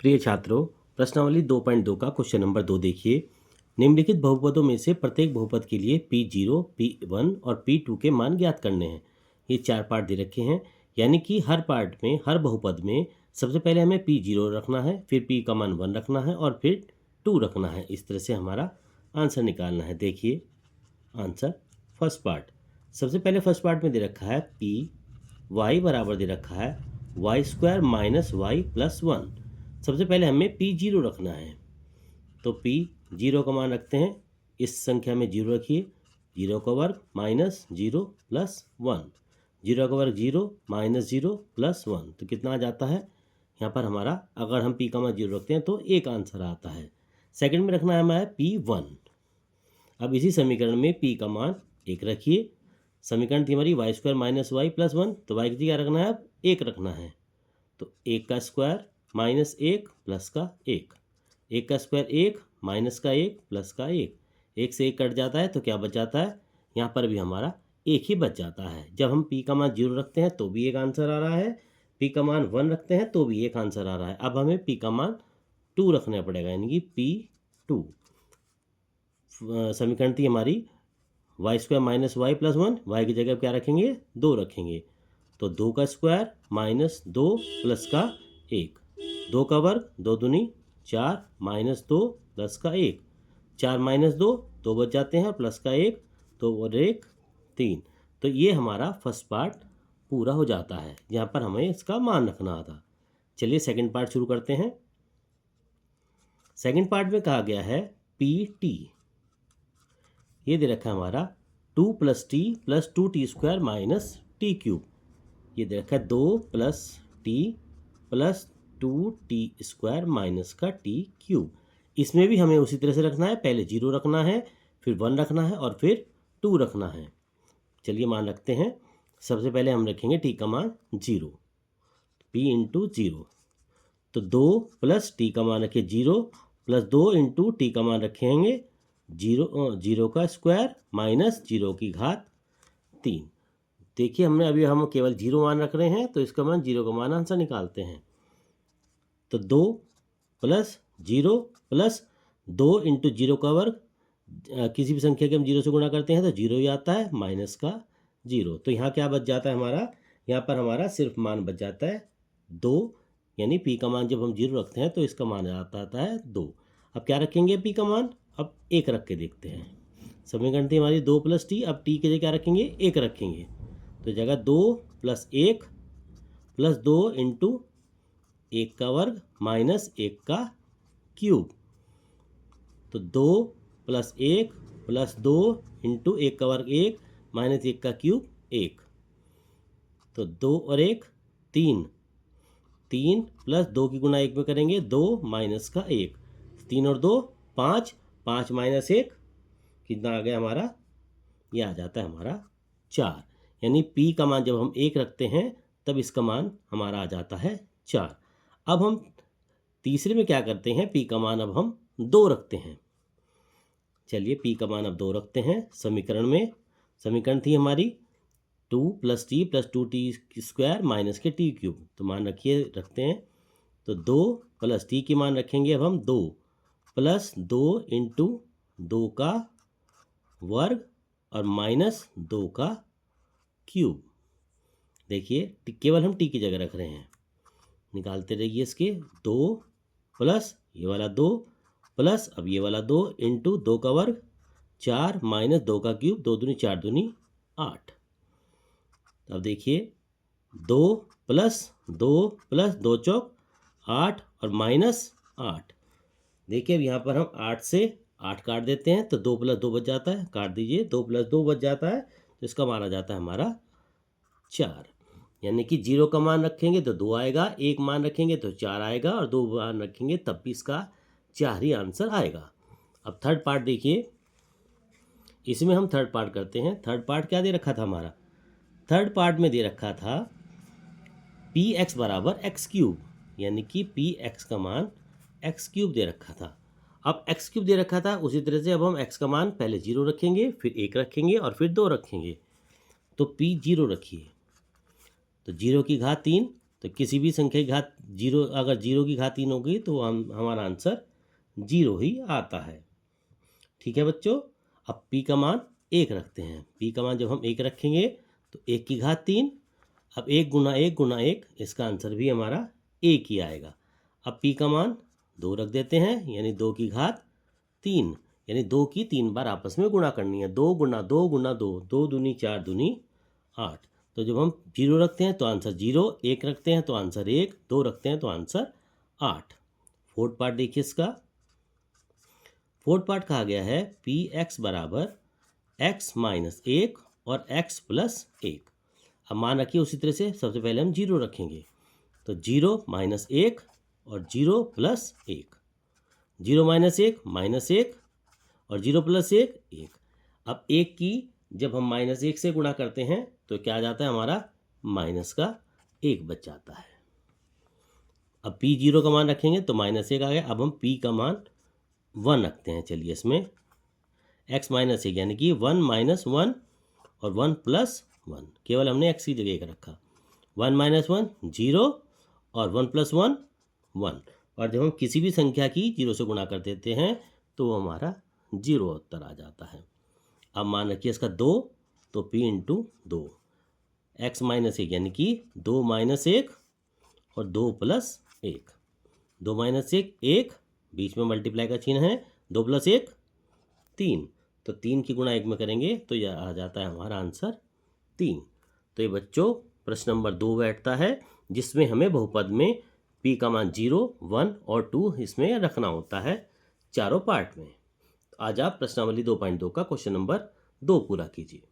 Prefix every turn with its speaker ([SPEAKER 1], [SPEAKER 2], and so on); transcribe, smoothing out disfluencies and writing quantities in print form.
[SPEAKER 1] प्रिय छात्रों, प्रश्नावली 2.2 का क्वेश्चन नंबर 2 देखिए। निम्नलिखित बहुपदों में से प्रत्येक बहुपद के लिए P0, P1 और P2 के मान ज्ञात करने हैं। ये 4 पार्ट दे रखे हैं, यानी कि हर पार्ट में, हर बहुपद में सबसे पहले हमें P0 रखना है, फिर P का मान 1 रखना है और फिर 2 रखना है। इस तरह से हमारा आंसर निकालना है। देखिए आंसर फर्स्ट पार्ट। सबसे पहले फर्स्ट पार्ट में दे रखा है P y बराबर दे रखा है y² माइनस वाई प्लस 1। सबसे पहले हमें P0 रखना है, तो P0 का मान रखते हैं, इस संख्या में 0 रखिए, 0 का वर्ग माइनस 0 प्लस 1, 0 का वर्ग 0 माइनस 0 प्लस 1, तो कितना आ जाता है यहाँ पर हमारा। अगर हम P का मान 0 रखते हैं तो एक आंसर आता है। सेकंड में रखना है हमारा P1। अब इसी समीकरण में P का मान 1 रखिए। समीकरण थी हमारी y² माइनस वाई प्लस 1, तो y की जगह रखना है, अब 1 रखना है, तो 1 का स्क्वायर माइनस 1 प्लस का 1, 1 का स्क्वायर 1 माइनस का 1 प्लस का 1, 1 से 1 कट जाता है तो क्या बच जाता है, यहाँ पर भी हमारा 1 ही बच जाता है। जब हम P का मान 0 रखते हैं तो भी एक आंसर आ रहा है, P का मान 1 रखते हैं तो भी एक आंसर आ रहा है। अब हमें P का मान 2 रखना पड़ेगा, यानी कि P2। समीकरण थी हमारी y² minus Y plus 1, Y की जगह क्या रखेंगे, 2 रखेंगे, तो 2 का स्क्वायर माइनस 2 प्लस का 1, 2 का वर्ग 2 दूनी 4 माइनस 2 प्लस का 1, 4 माइनस 2 2 बच जाते हैं, प्लस का 1 2 और 1 3। तो ये हमारा फर्स्ट पार्ट पूरा हो जाता है, जहाँ पर हमें इसका मान रखना था। चलिए सेकंड पार्ट शुरू करते हैं। सेकंड पार्ट में कहा गया है PT। ये दे रखा है हमारा 2 + t + 2t² माइनस t³ ये दे रखा है 2 + t + 2t² माइनस का t³। इसमें भी हमें उसी तरह से रखना है, पहले 0 रखना है, फिर 1 रखना है और फिर 2 रखना है। चलिए मान रखते हैं। सबसे पहले हम रखेंगे t का मान 0, p × 0, तो 2 + t का मान रखिए 0 + 2 × t का मान रखेंगे 0 का स्क्वायर माइनस 0 की घात 3। देखिए हम केवल 0 मान रख रहे हैं, तो इसका मान 0 का मान आंसर निकालते हैं। तो 2 + 0 + 2 × 0 का वर्ग, किसी भी संख्या के हम 0 से गुणा करते हैं तो 0 ही आता है, माइनस का 0। तो यहाँ क्या बच जाता है हमारा, यहाँ पर हमारा सिर्फ मान बच जाता है 2, यानी P का मान जब हम 0 रखते हैं तो इसका मान आता है 2। अब क्या रखेंगे P का मान, अब 1 रख के देखते हैं। समीकरण थी हमारी 2 + t, अब t के लिए क्या रखेंगे, 1 रखेंगे, तो जगह 2 + 1 + 2 × 1 का वर्ग माइनस 1 का क्यूब, तो 2 + 1 + 2 × 1 का वर्ग 1 माइनस 1 का क्यूब 1, तो 2 और 1 3, 3 + 2 की गुणा 1 में करेंगे 2 माइनस का 1, 3 और 2 5, 5 माइनस 1 कितना आ गया हमारा, ये आ जाता है हमारा 4। यानी P का मान जब हम 1 रखते हैं तब इसका मान हमारा आ जाता है 4। अब हम तीसरे में क्या करते हैं, P का मान अब हम 2 रखते हैं। चलिए P का मान अब 2 रखते हैं समीकरण में। समीकरण थी हमारी 2 + t + 2t² माइनस के t³, तो मान रखते हैं, तो 2 + t की मान रखेंगे अब हम 2 + 2 × 2 का वर्ग और माइनस 2 का क्यूब। देखिए केवल हम t की जगह रख रहे हैं, निकालते रहिए इसके 2 प्लस ये वाला 2 प्लस अब ये वाला 2 × 2 का वर्ग 4 माइनस 2 का क्यूब, 2 दूनी 4 दूनी 8। अब देखिए 2 + 2 + 2 चौक 8 और माइनस 8। देखिए अब यहाँ पर हम 8 से 8 काट देते हैं, तो 2 + 2 बच जाता है, काट दीजिए, 2 + 2 बच जाता है, तो इसका मान आ जाता है हमारा 4। यानी कि 0 का मान रखेंगे तो 2 आएगा, 1 मान रखेंगे तो 4 आएगा और 2 मान रखेंगे तब भी इसका 4 ही आंसर आएगा। अब थर्ड पार्ट देखिए, इसमें हम थर्ड पार्ट करते हैं। थर्ड पार्ट क्या दे रखा था हमारा, थर्ड पार्ट में दे रखा था Px बराबर x³, यानी कि Px का मान x³ दे रखा था। अब x³ दे रखा था, उसी तरह से अब हम x का मान पहले 0 रखेंगे, फिर 1 रखेंगे और फिर 2 रखेंगे, तो P0 रखिए, तो 0 की घात 3, तो किसी भी संख्या की घात जीरो, अगर जीरो की घात 3 होगी तो हमारा आंसर 0 ही आता है। ठीक है बच्चों, अब p का मान 1 रखते हैं। p का मान जब हम 1 रखेंगे तो 1 की घात 3, अब 1 गुना 1 गुना 1, इसका आंसर भी हमारा 1 ही आएगा। अब p का मान 2 रख देते हैं, यानी 2 की घात 3, यानी 2 की 3 बार आपस में गुणा करनी है। 2 गुना 2 गुना 2, 2 दूनी 4 दूनी 8। तो जब हम 0 रखते हैं तो आंसर 0, 1 रखते हैं तो आंसर 1, 2 रखते हैं तो आंसर 8। फोर्थ पार्ट देखिए इसका। फोर्थ पार्ट कहा गया है पी एक्स बराबर x माइनस 1 और x प्लस 1। अब मान रखिए उसी तरह से सबसे पहले हम 0 रखेंगे, तो 0 माइनस 1 और 0 प्लस 1, 0 माइनस 1 माइनस 1 और 0 प्लस 1 1। अब 1 की जब हम माइनस 1 से गुणा करते हैं तो क्या आ जाता है हमारा माइनस का 1 बच जाता है। अब p 0 का मान रखेंगे तो माइनस 1 आ गया। अब हम p का मान 1 रखते हैं। चलिए इसमें x माइनस 1 यानी कि 1 माइनस 1 और 1 प्लस 1, केवल हमने x की जगह 1 रखा। 1 माइनस 1 0 और 1 प्लस 1 1। और जब हम किसी भी संख्या की 0 से गुणा कर देते हैं तो वो हमारा 0 उत्तर आ जाता है। अब मान रखिए इसका 2, तो p इंटू 2, x माइनस 1 यानी कि 2 माइनस 1 और 2 प्लस 1, 2 माइनस 1 1, बीच में मल्टीप्लाई का चिन्ह है, 2 प्लस 1 3, तो 3 की गुणा 1 में करेंगे तो यह आ जाता है हमारा आंसर 3। तो ये बच्चों प्रश्न नंबर 2 बैठता है, जिसमें हमें बहुपद में p का मान 0, 1 और 2 इसमें रखना होता है चारों पार्ट में। आज आप प्रश्नावली 2.2 का क्वेश्चन नंबर 2 पूरा कीजिए।